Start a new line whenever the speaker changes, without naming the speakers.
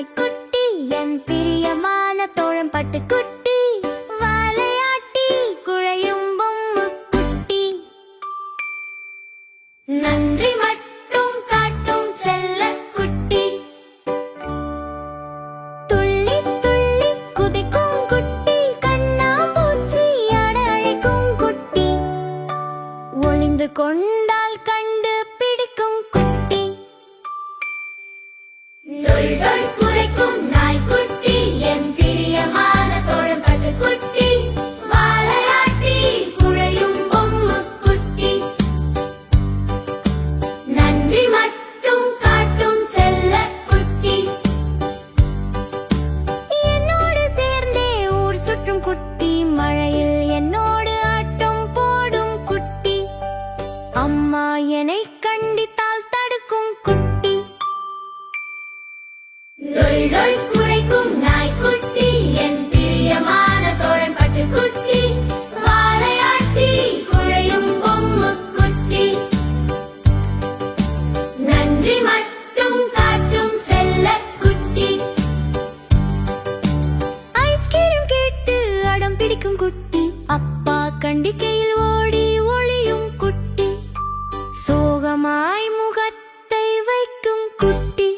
நாய்க்குட்டி, என் பிரியமான தோழன் பட்டுக்குட்டி, வாலையாட்டி குழையும் பொம்மை குட்டி. நன்றி மட்டும் காட்டும் செல்லக்குட்டி, துள்ளி துள்ளி குதிக்கும் குட்டி, கண்ணாம்பூச்சி ஆட அழைக்கும் குட்டி, ஒளிந்து கொண்டால் கண்டு பிடிக்கும் குட்டி. டொய் டொய் குரைக்கும் நாய்க்குட்டி, என் பிரியமான தோழன் பட்டுக்குட்டி, வாலையாட்டி குழையும் பொம்மை குட்டி. நன்றி மட்டும் காட்டும் செல்லக்குட்டி, என்னோடு சேர்ந்தே ஊர் சுற்றும் குட்டி, மழையில் என்னோடு ஆட்டம் போடும் குட்டி, அம்மா என்னை கண்டித்தால் தடுக்கும் குட்டி. டொய் டொய் குரைக்கும் நாய்க்குட்டி, என் பிரியமான தோழன் பட்டுக்குட்டி, வாலையாட்டி குழையும் பொம்மை குட்டி. நன்றி மட்டும் காட்டும் செல்லக்குட்டி, ஐஸ்கிரீம் கேட்டு அடம் பிடிக்கும் குட்டி, அப்பா கண்டிக்கையில் ஓடி ஒளியும் குட்டி, சோகமாய் முகத்தை வைக்கும் குட்டி.